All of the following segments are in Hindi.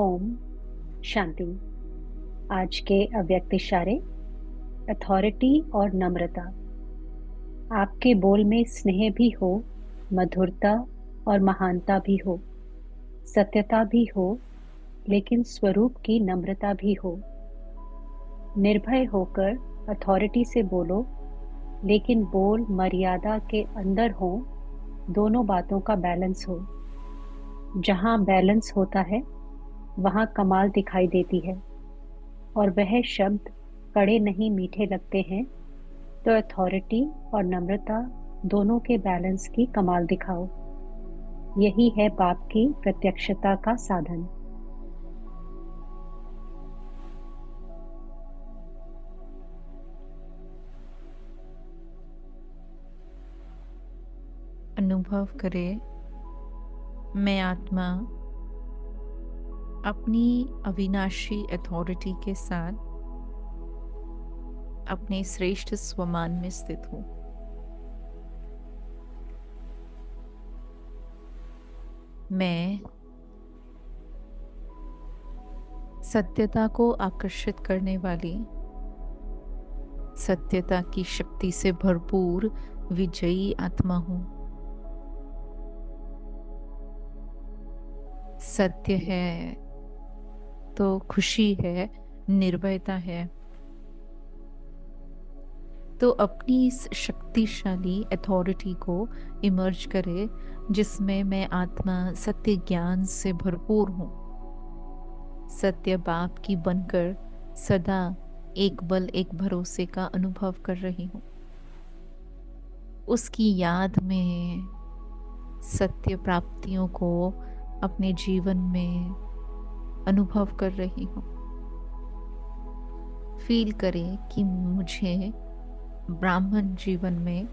ओम शांति। आज के अव्यक्त इशारे, अथॉरिटी और नम्रता। आपके बोल में स्नेह भी हो, मधुरता और महानता भी हो, सत्यता भी हो, लेकिन स्वरूप की नम्रता भी हो। निर्भय होकर अथॉरिटी से बोलो, लेकिन बोल मर्यादा के अंदर हो। दोनों बातों का बैलेंस हो। जहाँ बैलेंस होता है वहाँ कमाल दिखाई देती है, और वह शब्द कड़े नहीं मीठे लगते हैं। तो अथॉरिटी और नम्रता दोनों के बैलेंस की कमाल दिखाओ। यही है बाप की प्रत्यक्षता का साधन। अनुभव करे, मैं आत्मा अपनी अविनाशी अथॉरिटी के साथ अपने श्रेष्ठ स्वमान में स्थित हूँ। मैं सत्यता को आकर्षित करने वाली, सत्यता की शक्ति से भरपूर विजयी आत्मा हूँ। सत्य है तो खुशी है, निर्भयता है। तो अपनी इस शक्तिशाली अथॉरिटी को इमर्ज करे, जिसमें मैं आत्मा सत्य ज्ञान से भरपूर हूँ। सत्य बाप की बनकर सदा एक बल एक भरोसे का अनुभव कर रही हूँ। उसकी याद में सत्य प्राप्तियों को अपने जीवन में अनुभव कर रही हूँ। फील करें कि मुझे ब्राह्मण जीवन में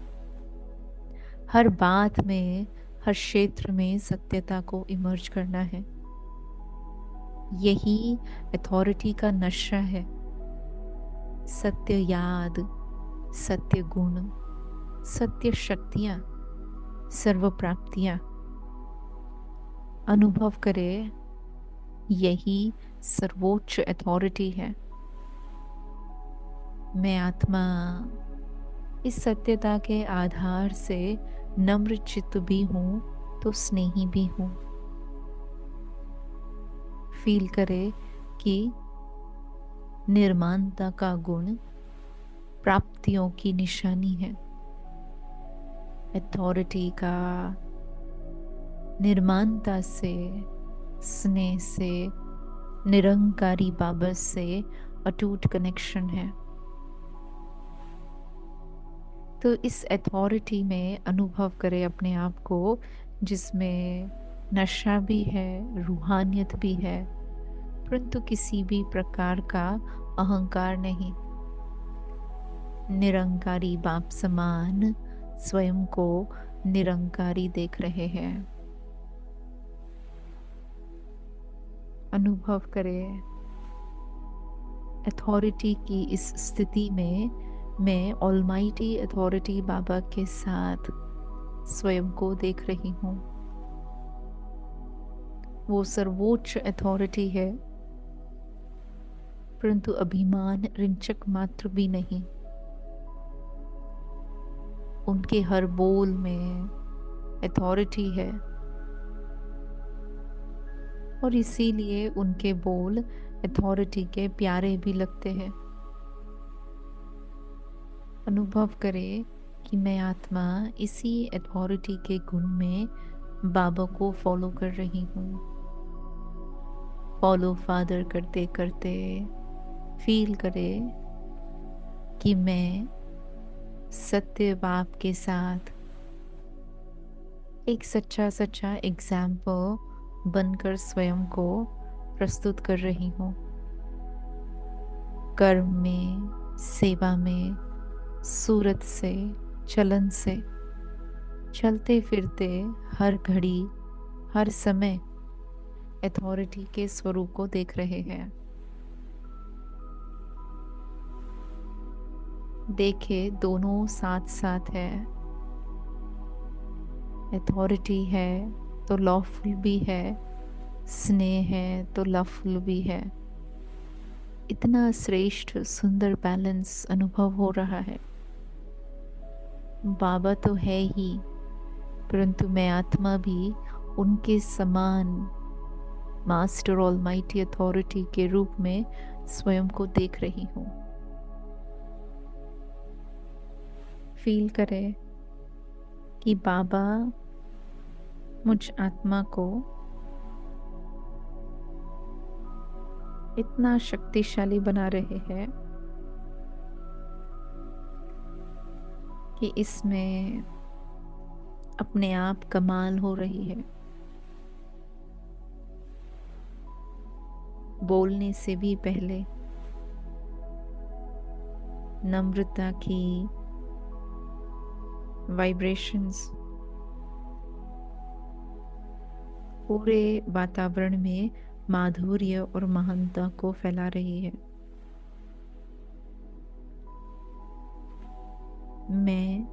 हर बात में, हर क्षेत्र में सत्यता को इमर्ज करना है। यही अथॉरिटी का नशा है। सत्य याद, सत्य गुण, सत्य शक्तियां, सर्व प्राप्तियां अनुभव करे। यही सर्वोच्च अथॉरिटी है। मैं आत्मा इस सत्यता के आधार से नम्र चित्त भी हूँ तो स्नेही भी हूँ। फील करे कि निर्माणता का गुण प्राप्तियों की निशानी है। अथॉरिटी का निर्माणता से, स्नेह से, निरंकारी बाबा से अटूट कनेक्शन है। तो इस अथॉरिटी में अनुभव करें अपने आप को, जिसमें नशा भी है, रूहानियत भी है, परंतु किसी भी प्रकार का अहंकार नहीं। निरंकारी बाप समान स्वयं को निरंकारी देख रहे हैं। अनुभव करें अथॉरिटी की इस स्थिति में मैं ऑलमाइटी अथॉरिटी बाबा के साथ स्वयं को देख रही हूँ। वो सर्वोच्च अथॉरिटी है, परंतु अभिमान रिंचक मात्र भी नहीं। उनके हर बोल में अथॉरिटी है, और इसीलिए उनके बोल अथॉरिटी के प्यारे भी लगते हैं। अनुभव करें कि मैं आत्मा इसी अथॉरिटी के गुण में बाबा को फॉलो कर रही हूँ। फॉलो फादर करते करते फील करे कि मैं सत्य बाप के साथ एक सच्चा सच्चा एग्जाम्पल बनकर स्वयं को प्रस्तुत कर रही हूँ। कर्म में, सेवा में, सूरत से, चलन से, चलते फिरते हर घड़ी, हर समय अथॉरिटी के स्वरूप को देख रहे हैं। देखे दोनों साथ साथ है। अथॉरिटी है तो लॉफुल भी है, स्नेह है तो लवफुल भी है। इतना श्रेष्ठ सुंदर बैलेंस अनुभव हो रहा है। बाबा तो है ही, परंतु मैं आत्मा भी उनके समान मास्टर ऑलमाइटी अथॉरिटी के रूप में स्वयं को देख रही हूँ। फील करें कि बाबा मुझ आत्मा को इतना शक्तिशाली बना रहे हैं कि इसमें अपने आप कमाल हो रही है। बोलने से भी पहले नम्रता की वाइब्रेशंस पूरे वातावरण में माधुर्य और महानता को फैला रही है। मैं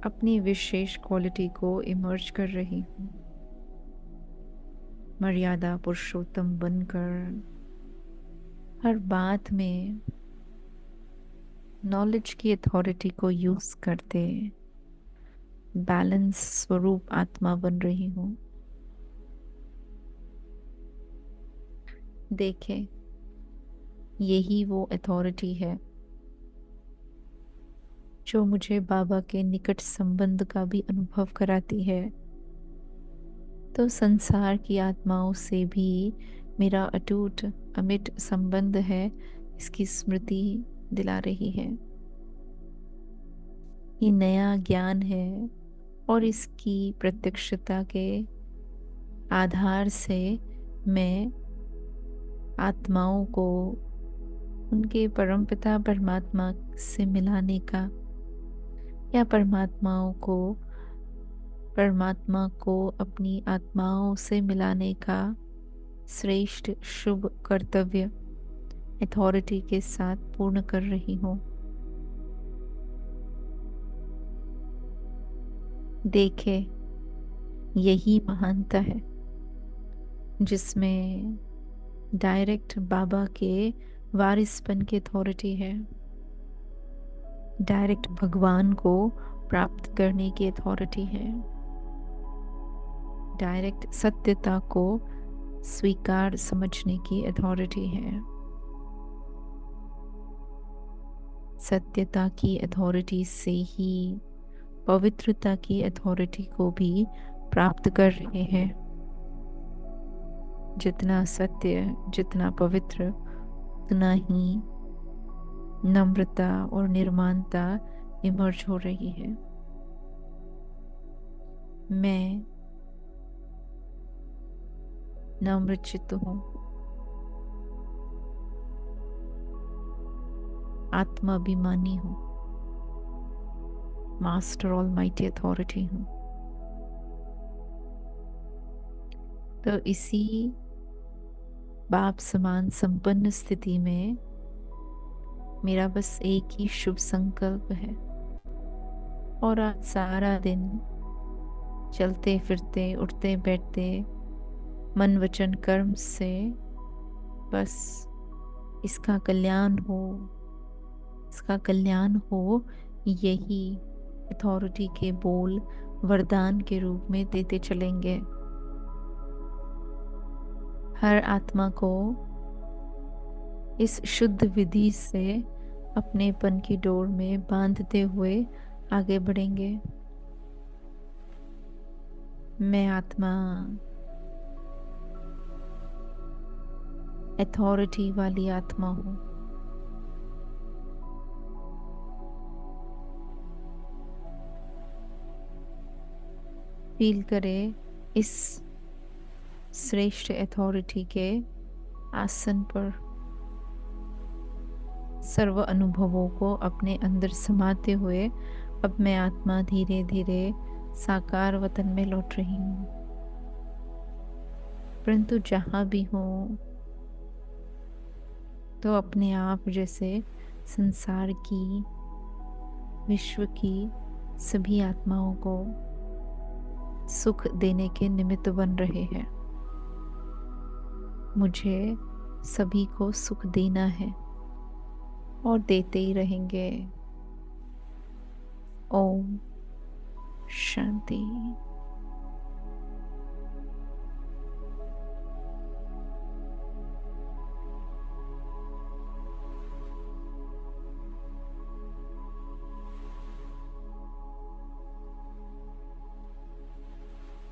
अपनी विशेष क्वालिटी को इमर्ज कर रही हूँ, मर्यादा पुरुषोत्तम बनकर हर बात में नॉलेज की अथॉरिटी को यूज करते बैलेंस स्वरूप आत्मा बन रही हूँ। देखें, यही वो अथॉरिटी है जो मुझे बाबा के निकट संबंध का भी अनुभव कराती है। तो संसार की आत्माओं से भी मेरा अटूट अमिट संबंध है, इसकी स्मृति दिला रही है। ये नया ज्ञान है और इसकी प्रत्यक्षता के आधार से मैं आत्माओं को उनके परमपिता परमात्मा से मिलाने का या परमात्मा को अपनी आत्माओं से मिलाने का श्रेष्ठ शुभ कर्तव्य अथॉरिटी के साथ पूर्ण कर रही हूँ। देखे, यही महानता है जिसमें डायरेक्ट बाबा के वारिसपन की अथॉरिटी है, डायरेक्ट भगवान को प्राप्त करने की अथॉरिटी है, डायरेक्ट सत्यता को स्वीकार समझने की अथॉरिटी है। सत्यता की अथॉरिटी से ही पवित्रता की अथॉरिटी को भी प्राप्त कर रहे हैं। जितना सत्य, जितना पवित्र, उतना ही नम्रता और निर्माणता इमर्ज हो रही है। मैं नम्रचित्त हूँ, आत्माभिमानी हूँ, मास्टर ऑलमाइटी अथॉरिटी हूँ। तो इसी बाप समान संपन्न स्थिति में मेरा बस एक ही शुभ संकल्प है, और आज सारा दिन चलते फिरते उठते बैठते मन वचन कर्म से बस इसका कल्याण हो, यही अथॉरिटी के बोल वरदान के रूप में देते चलेंगे। हर आत्मा को इस शुद्ध विधि से अपनेपन की डोर में बांधते हुए आगे बढ़ेंगे। मैं आत्मा अथॉरिटी वाली आत्मा हूँ। फील करे इस श्रेष्ठ अथॉरिटी के आसन पर सर्व अनुभवों को अपने अंदर समाते हुए अब मैं आत्मा धीरे धीरे साकार वतन में लौट रही हूँ। परंतु जहाँ भी हूँ तो अपने आप जैसे संसार की, विश्व की सभी आत्माओं को सुख देने के निमित्त बन रहे हैं। मुझे सभी को सुख देना है और देते ही रहेंगे। ओम शांति।